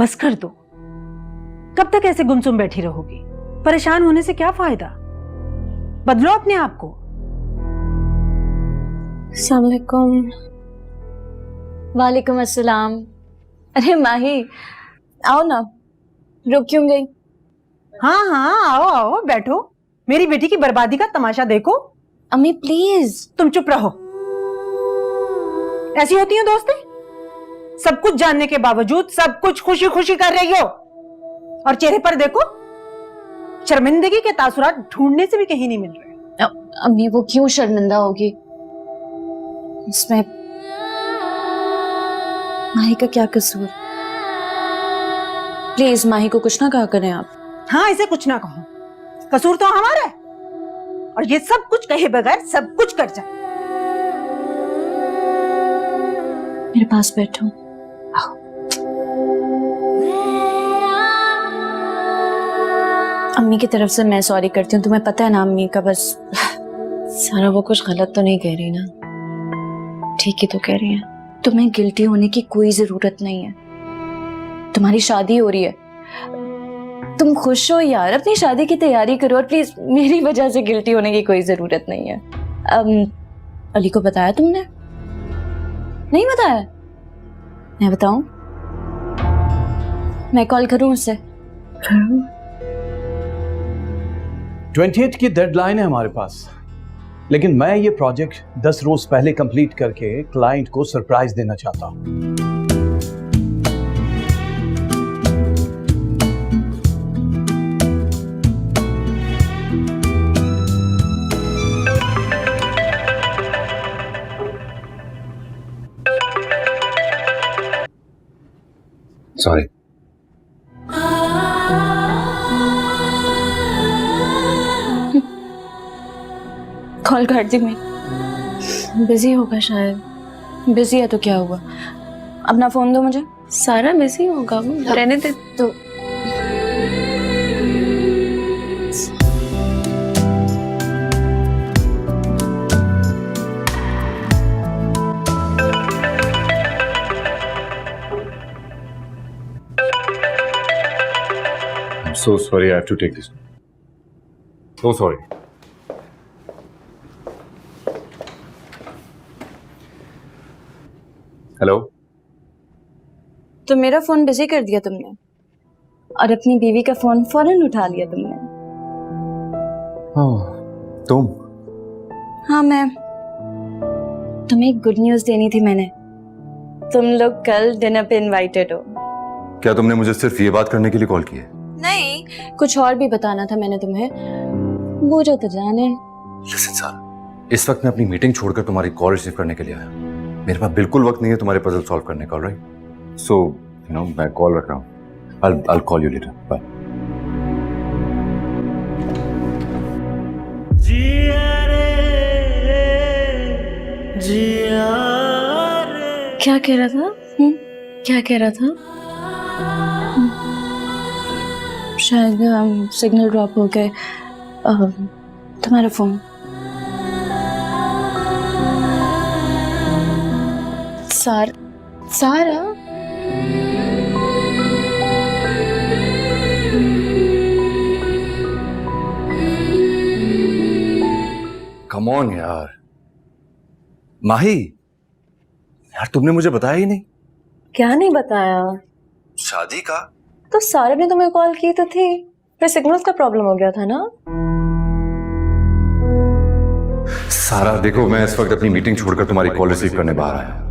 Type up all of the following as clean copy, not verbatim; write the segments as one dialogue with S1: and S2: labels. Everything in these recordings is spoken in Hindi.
S1: बस कर दो। कब तक ऐसे गुमसुम बैठी रहोगी? परेशान होने से क्या फायदा? बदलो अपने आप को।
S2: अस्सलाम वालेकुम। वालेकुम अस्सलाम। अरे माही, आओ ना, रुक क्यों गई?
S1: हाँ हाँ, आओ आओ, बैठो। मेरी बेटी की बर्बादी का तमाशा देखो।
S2: अम्मी प्लीज।
S1: तुम चुप रहो। ऐसी होती हैं दोस्तें? सब कुछ जानने के बावजूद सब कुछ खुशी खुशी कर रही हो, और चेहरे पर देखो, शर्मिंदगी के तासुरात ढूंढने से भी कहीं नहीं मिल रहे।
S2: अम्मी वो क्यों शर्मिंदा होगी? इसमें माही का क्या कसूर? प्लीज माही को कुछ ना कहा करें आप।
S1: हाँ, इसे कुछ ना कहो। कसूर तो हमारा है, और ये सब कुछ कहे बगैर सब कुछ कर जाए।
S2: मेरे पास बैठो। अम्मी की तरफ से मैं सॉरी करती हूँ। तुम्हें पता है ना अम्मी का बस सारा वो कुछ गलत तो नहीं कह रही ना? ठीक ही तो कह रही है। तुम्हें गिल्टी होने की कोई जरूरत नहीं है। तुम्हारी शादी हो रही है, तुम खुश हो यार, अपनी शादी की तैयारी करो, और प्लीज मेरी वजह से गिल्टी होने की कोई जरूरत नहीं है। अली को बताया तुमने? नहीं बताया? मैं बताऊं? मैं कॉल करूं उससे?
S3: 28 की डेडलाइन है हमारे पास, लेकिन मैं ये प्रोजेक्ट 10 रोज पहले कंप्लीट करके क्लाइंट को सरप्राइज देना चाहता हूं।
S4: सॉरी।
S2: कॉल कर दी मैं। बिजी होगा शायद। बिजी है तो क्या हुआ? अपना फोन दो मुझे।
S5: सारा बिजी होगा वो, रहने दे।
S2: तो
S4: I'm so sorry, I have to take this. So sorry. Hello.
S2: तो मेरा फोन बिजी कर दिया तुमने, और अपनी बीवी का फोन फौरन उठा लिया तुमने।
S4: तुम?
S2: हाँ मैं। तुम्हें एक गुड न्यूज देनी थी मैंने। तुम लोग कल डिनर पे इनवाइटेड हो।
S4: क्या तुमने मुझे सिर्फ ये बात करने के लिए कॉल की है?
S2: नहीं, कुछ और भी बताना था मैंने तुम्हें। वो जो तो जाने।
S4: लिसन सर, इस वक्त मैं अपनी मीटिंग छोड़कर तुम्हारी कॉल रिसीव करने के लिए आया। मेरे पास बिल्कुल वक्त नहीं है तुम्हारे पजल सॉल्व करने का, राइट? सो यू नो मैं कॉल रख रहा हूँ। I'll call you later. Bye.
S2: क्या कह रहा था? क्या कह रहा था? शायद सिग्नल ड्रॉप हो गए। तुम्हारा फोन। सारा
S4: कम ऑन यार। माही, यार तुमने मुझे बताया ही नहीं।
S5: क्या नहीं बताया?
S4: शादी का?
S5: तो सारा ने तुम्हें कॉल की तो थी, फिर सिग्नल्स का प्रॉब्लम हो गया था ना।
S4: सारा देखो, मैं इस वक्त अपनी मीटिंग छोड़कर तुम्हारी कॉल रिसीव करने बाहर आया।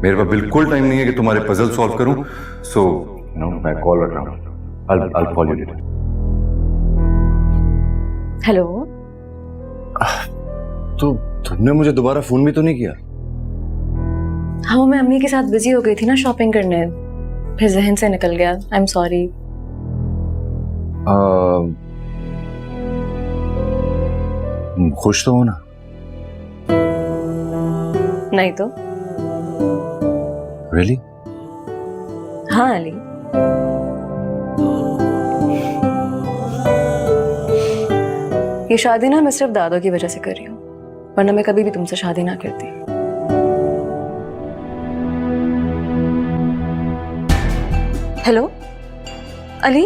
S4: मेरे पास बिल्कुल टाइम नहीं है कि तुम्हारे पजल सॉल्व करूं। सो यू नो मैं कॉल रख रहा हूं। I'll call you later.
S5: Hello.
S4: तो तुमने मुझे दोबारा फोन भी तो नहीं किया?
S5: हाँ, मैं अम्मी के साथ बिजी हो गई थी ना शॉपिंग करने, फिर जहन से निकल गया। I am sorry.
S4: खुश तो हो ना?
S5: नहीं तो।
S4: Really?
S5: हाँ अली। ये शादी ना मैं सिर्फ दादों की वजह से कर रही हूँ, वरना मैं कभी भी तुमसे शादी ना करती। हेलो। अली,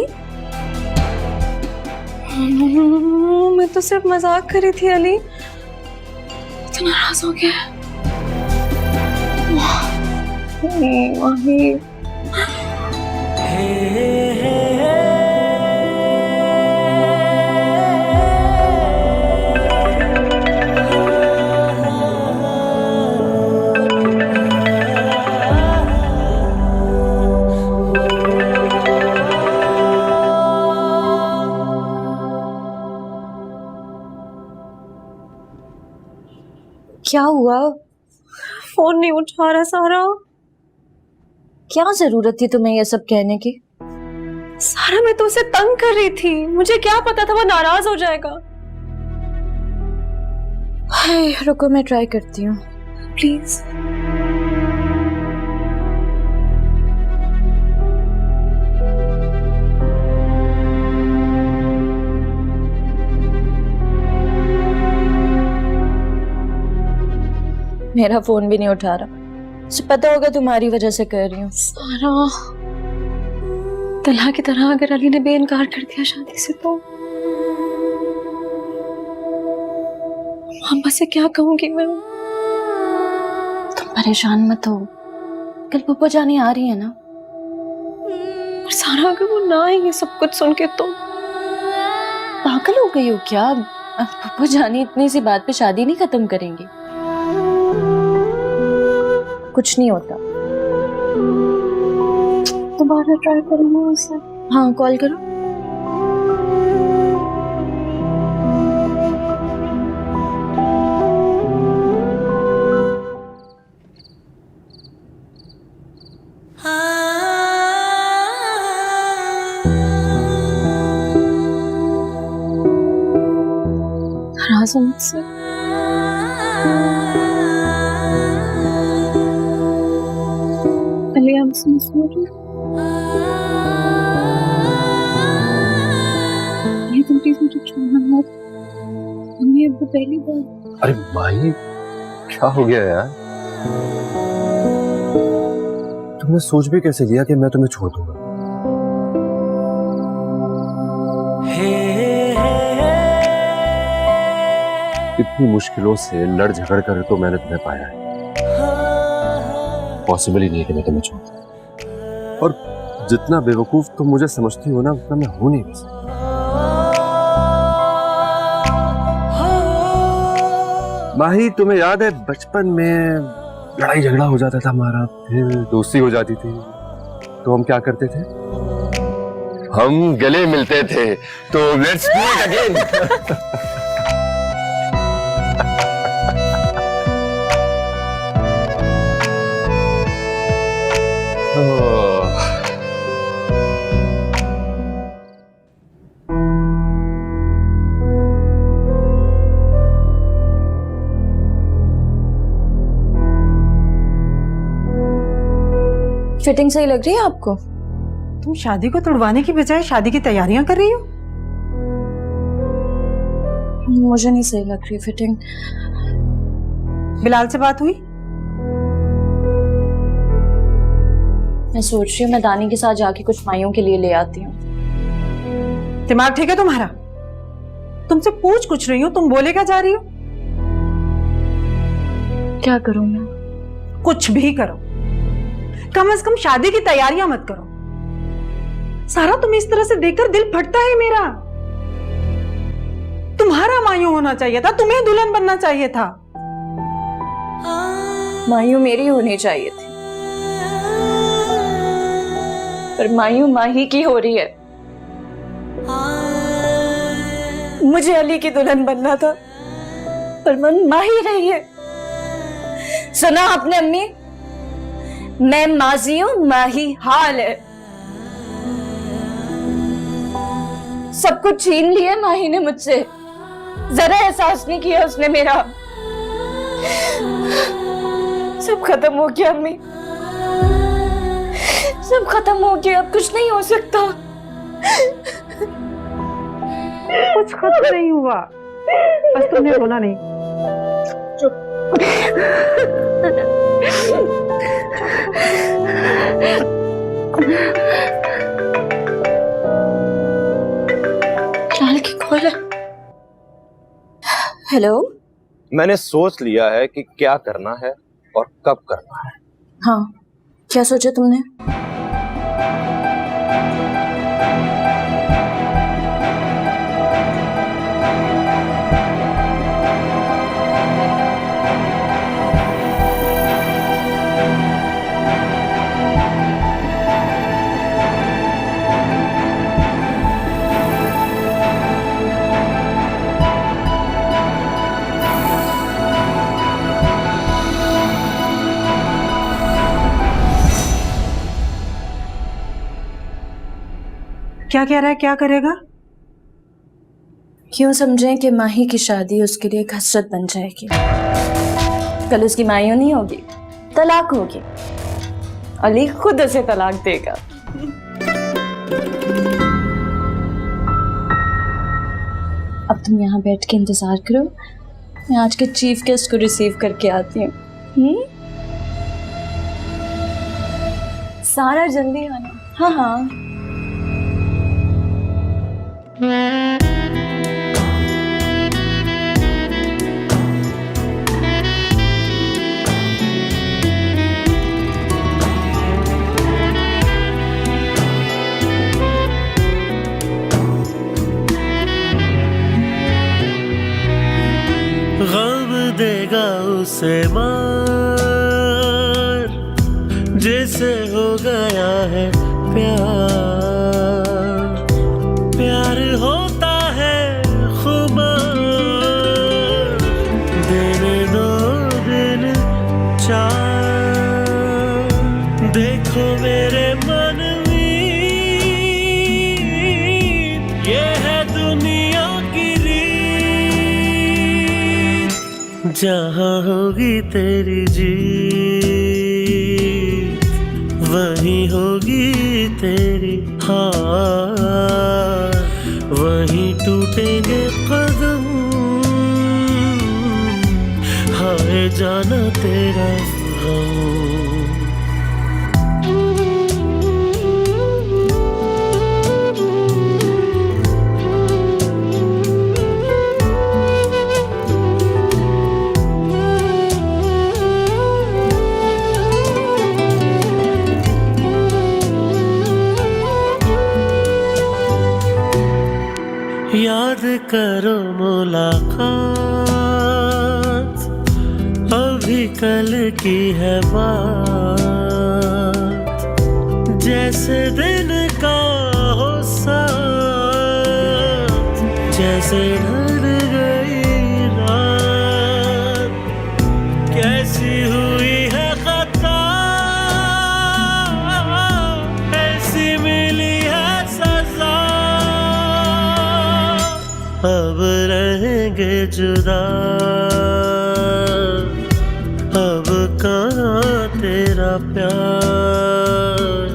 S5: मैं तो सिर्फ मजाक कर रही थी। अली तो नाराज हो गया है। माही,
S2: क्या हुआ?
S5: फोन नहीं उठा रहा सारा।
S2: क्या जरूरत थी तुम्हें ये सब कहने की?
S5: सारा, मैं तो उसे तंग कर रही थी, मुझे क्या पता था वो नाराज हो जाएगा।
S2: हाय, रुको मैं ट्राई करती हूँ।
S5: प्लीज।
S2: मेरा फोन भी नहीं उठा रहा। उसे पता होगा तुम्हारी वजह से कर रही हूँ।
S5: सारा, तलहा की तरह अगर अली ने बेइनकार कर दिया शादी से तो मामा से क्या कहूंगी मैं?
S2: तुम परेशान मत हो, कल पप्पा जानी आ रही है ना।
S5: और सारा, अगर वो ना आएंगे सब कुछ सुन के तो?
S2: पागल हो गई हो क्या? अब पप्पा जानी इतनी सी बात पे शादी नहीं खत्म करेंगे। कुछ नहीं होता।
S5: दोबारा ट्राई करूंगा उसे।
S2: हाँ, कॉल करो।
S5: नाराज हो मुझसे? Ali, I'm so sorry। ये तुम प्लीज मुझे छोड़ना मत। मम्मी अब पहली बार।
S6: अरे माही, क्या हो गया यार? तुमने सोच भी कैसे लिया कि मैं तुम्हें छोड़ दूंगा? इतनी मुश्किलों से लड़ झगड़ कर तो मैंने तुम्हें पाया है। पॉसिबल ही नहीं है कि मैं तुम्हें छोड़ दूं। और जितना बेवकूफ तुम मुझे समझती हो ना, उतना मैं हूं नहीं वैसे। माही, तुम्हें याद है बचपन में लड़ाई झगड़ा हो जाता था हमारा, फिर दोस्ती हो जाती थी, तो हम क्या करते थे? हम गले मिलते थे। तो let's do it again.
S2: Fitting सही लग रही है आपको?
S1: तुम शादी को तुड़वाने की बजाय शादी की तैयारियां कर रही हो।
S2: मुझे नहीं सही लग रही फिटिंग।
S1: बिलाल से बात हुई?
S2: मैं सोच रही हूँ मैं दानी के साथ जाके कुछ माइयों के लिए ले आती हूँ।
S1: दिमाग ठीक है तुम्हारा? तुमसे पूछ कुछ रही हूँ, तुम बोले क्या जा रही हो?
S2: क्या करूँ मैं?
S1: कुछ भी करो, कम से कम शादी की तैयारियां मत करो। सारा, तुम्हें इस तरह से देखकर दिल फटता है मेरा। तुम्हारा मायूं होना चाहिए था, तुम्हें दुल्हन बनना चाहिए था।
S2: मायूं मेरी होनी चाहिए थी, पर मायूं माही की हो रही है। मुझे अली की दुल्हन बनना था, पर मन माही रही है। सुना आपने अम्मी? मैं माजी हूं, माही हाल है। सब कुछ छीन लिया माही ने मुझसे, जरा एहसास नहीं किया उसने मेरा। सब खत्म हो गया अम्मी, सब खत्म हो गया, अब कुछ नहीं हो सकता।
S1: कुछ खत्म नहीं हुआ, बस तुमने रोना नहीं। चुप।
S2: हेलो।
S6: मैंने सोच लिया है कि क्या करना है और कब करना है।
S2: हाँ, क्या सोचा तुमने?
S1: क्या कह रहा है, क्या करेगा?
S2: क्यों समझें कि माही की शादी उसके लिए एक हसरत बन जाएगी। कल उसकी मायूं नहीं होगी, तलाक होगी। अली खुद उसे तलाक देगा। अब तुम यहाँ बैठ के इंतजार करो, मैं आज के चीफ गेस्ट को रिसीव करके आती हूँ। सारा जल्दी आना। हाँ हाँ।
S7: गम देगा उसे मार जैसे हो गया है प्यार। प्यार होता है खुमार, दिन दो दिन चार। देखो मेरे मनवीर, ये है दुनिया की रीत। जहाँ होगी तेरी जीत, वहीं होगी तेरी हार। वहीं टूटेंगे कदम, हाय जाना तेरा गम। याद करो मुलाकात, अभी कल की है बात। जैसे दिन का हो साथ, जैसे ढल गई रात। कैसी हुई है खता, ऐसी मिली है सजा। अब रहेंगे जुदा, अब कहाँ तेरा प्यार।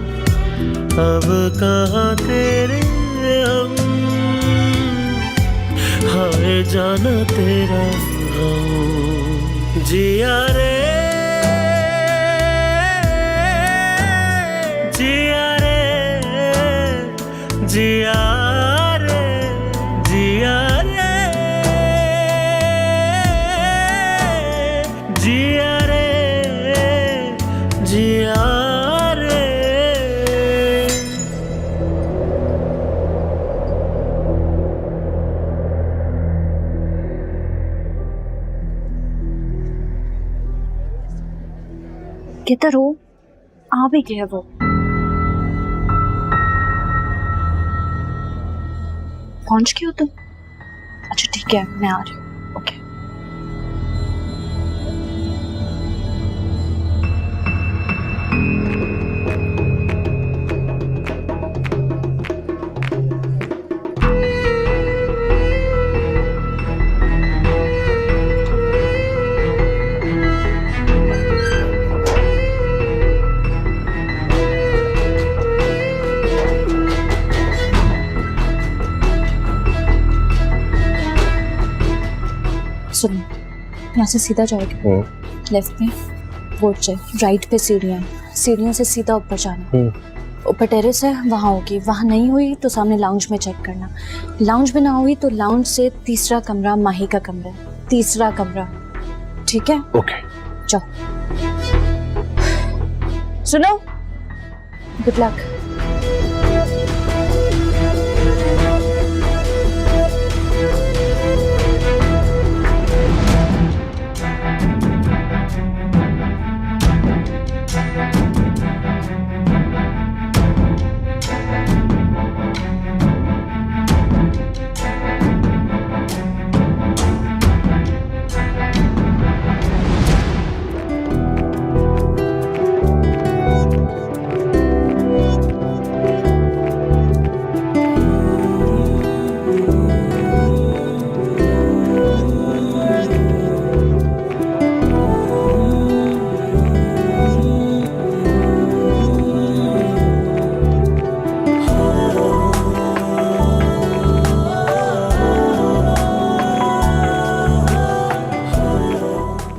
S7: अब कहाँ तेरे हम, हाय जाना तेरा गम। जिया रे जिया रे जिया रे जिया रे जिया रे जिया रे।
S2: किधर हो? आ भी गया वो। पहुंच गए हो तुम? अच्छा ठीक है, मैं आ रही हूँ। ओके। सुनो, यहाँ से सीधा जाओगे, लेफ्ट में बोर्ड से, राइट पे सीढ़ियाँ, सीढ़ियों से सीधा ऊपर जाना। ऊपर टेरेस है, वहाँ होगी। वहाँ नहीं हुई तो सामने लाउंज में चेक करना। लाउंज में ना हुई तो लाउंज से तीसरा कमरा माही का कमरा है। तीसरा कमरा, ठीक है?
S3: ओके।
S2: जाओ। सुनो, गुड लक।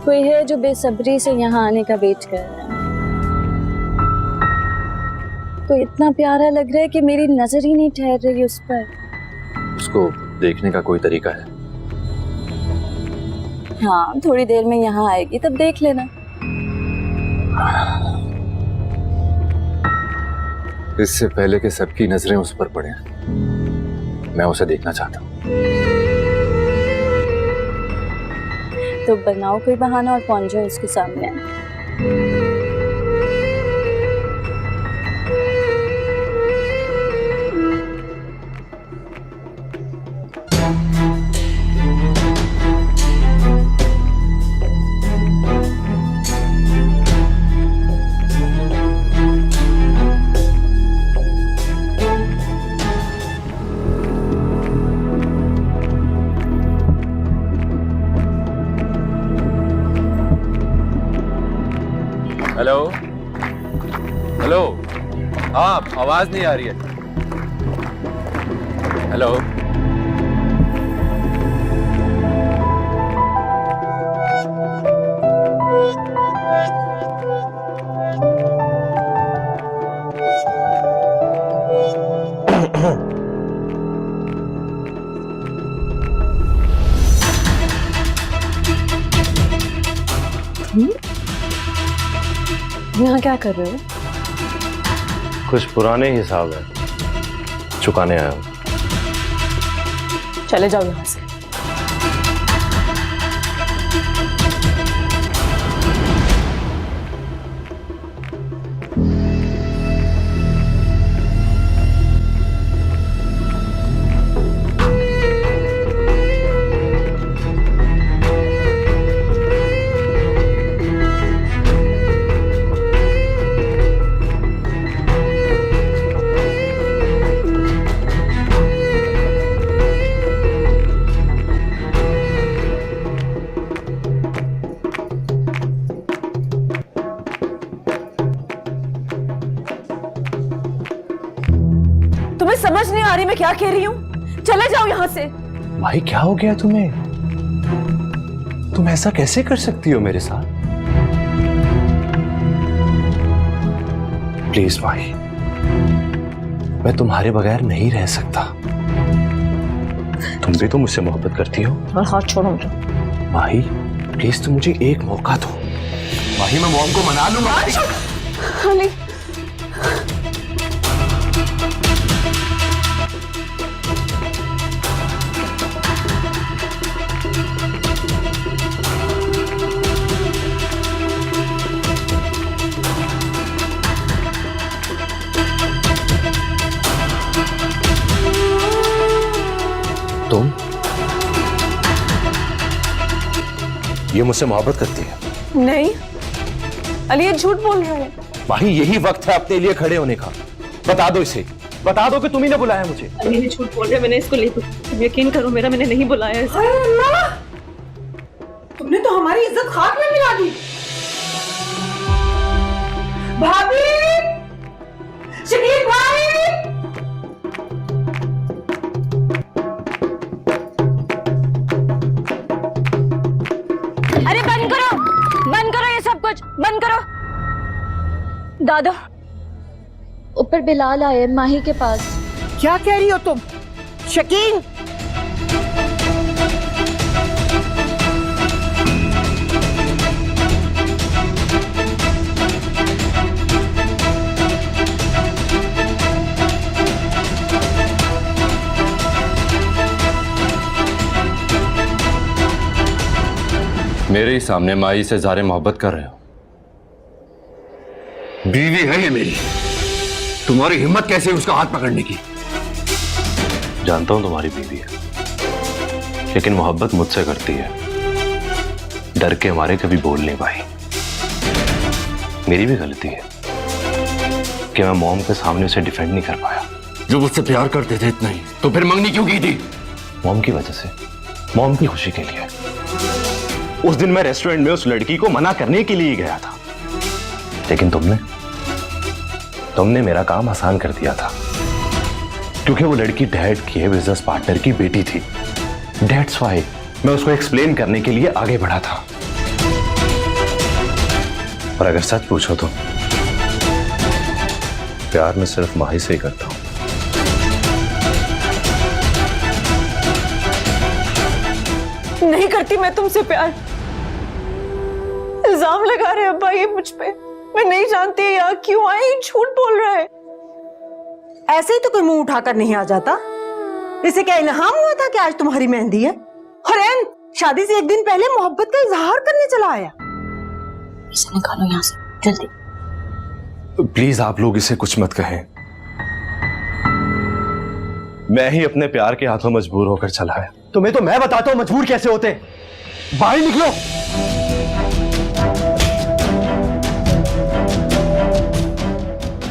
S2: कोई है जो बेसब्री से यहाँ आने का वेट कर रहा है। कोई इतना प्यारा लग रहा है कि मेरी नजर ही नहीं ठहर रही उस पर।
S6: उसको देखने का कोई तरीका है?
S2: हाँ, थोड़ी देर में यहाँ आएगी तब देख लेना।
S6: इससे पहले कि सबकी नजरें उस पर पड़े, मैं उसे देखना चाहता हूँ।
S2: तो बनाओ कोई बहाना और पहुंच जाओ उसके सामने।
S6: हेलो हेलो, हाँ आवाज नहीं आ रही है। हेलो,
S5: यहाँ क्या कर रहे हो?
S8: कुछ पुराने हिसाब है, चुकाने आया हूँ।
S5: चले जाओ यहाँ से। तुम्हें समझ नहीं आ रही मैं क्या कह रही हूँ? चले जाओ यहाँ से।
S8: भाई क्या हो गया तुम्हें? तुम ऐसा कैसे कर सकती हो मेरे साथ? प्लीज भाई, मैं तुम्हारे बगैर नहीं रह सकता। तुम भी तो मुझसे मोहब्बत करती हो।
S5: और हाथ छोड़ो मुझे।
S8: माही प्लीज तुम मुझे एक मौका दो। माही मैं मॉम को मना लूंगा।
S5: अली,
S8: तुम ये मुझसे मोहब्बत करती है?
S5: नहीं अली, ये झूठ बोल रहा है।
S8: भाई यही वक्त है अपने लिए खड़े होने का। बता दो इसे, बता दो कि तुम ही ने बुलाया मुझे।
S5: अली ये झूठ बोल रहा है, मैंने इसको ले तुम यकीन करो मेरा, मैंने नहीं बुलाया इसे।
S1: अरे अल्लाह, तुमने तो हमारी इज्जत खाक में मिला दी। भाभी, शकील भाई,
S2: अरे बंद करो ये सब कुछ बंद करो। दादा, ऊपर बिलाल आए माही के पास।
S1: क्या कह रही हो तुम? शकील,
S4: मेरे ही सामने माई से ज़ारे मोहब्बत कर रहे हो।
S6: बीवी है ये मेरी, तुम्हारी हिम्मत कैसे उसका हाथ पकड़ने की?
S8: जानता हूं तुम्हारी बीवी है, लेकिन मोहब्बत मुझसे करती है। डर के हमारे कभी बोल नहीं पाई। मेरी भी गलती है कि मैं मॉम के सामने उसे डिफेंड नहीं कर पाया।
S6: जो मुझसे प्यार करते थे इतना ही, तो फिर मंगनी क्यों की थी?
S8: मॉम की वजह से, मॉम की खुशी के लिए। उस दिन मैं रेस्टोरेंट में उस लड़की को मना करने के लिए गया था, लेकिन तुमने मेरा काम आसान कर दिया था, क्योंकि वो लड़की डैड के बिजनेस पार्टनर की बेटी थी। दैट्स व्हाई मैं उसको एक्सप्लेन करने के लिए आगे बढ़ा था। और अगर सच पूछो तो प्यार में सिर्फ माही से ही करता हूं।
S5: नहीं करती मैं तुमसे प्यार। इल्जाम लगा रहे अब्बा ये मुझ पे। मैं नहीं जानती यार क्यों आए, झूठ बोल रहा है।
S1: ऐसे ही तो कोई मुंह उठाकर नहीं आ जाता। इसे क्या इल्हाम हुआ था कि आज तुम्हारी मेहंदी है? और एन शादी से एक दिन पहले मोहब्बत का इजहार करने चला आया।
S2: इसे निकालो यहाँ से जल्दी।
S8: प्लीज आप लोग इसे कुछ मत कहें। मैं ही अपने प्यार के हाथों मजबूर होकर चला है।
S3: तुम्हें तो मैं बताता हूं मजबूर कैसे होते। बाहर निकलो।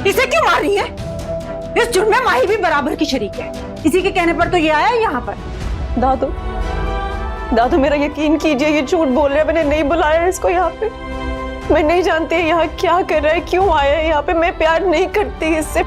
S1: इसे क्यों मार रही है? इस जुर्म में माही भी बराबर की शरीक है। इसी के कहने पर तो ये आया यहाँ पर।
S5: दादू मेरा यकीन कीजिए, ये झूठ बोल रहा है। मैंने नहीं बुलाया इसको यहाँ पे। मैं नहीं जानती यहाँ क्या कर रहा है, क्यों आया है यहाँ पे। मैं प्यार नहीं करती इससे।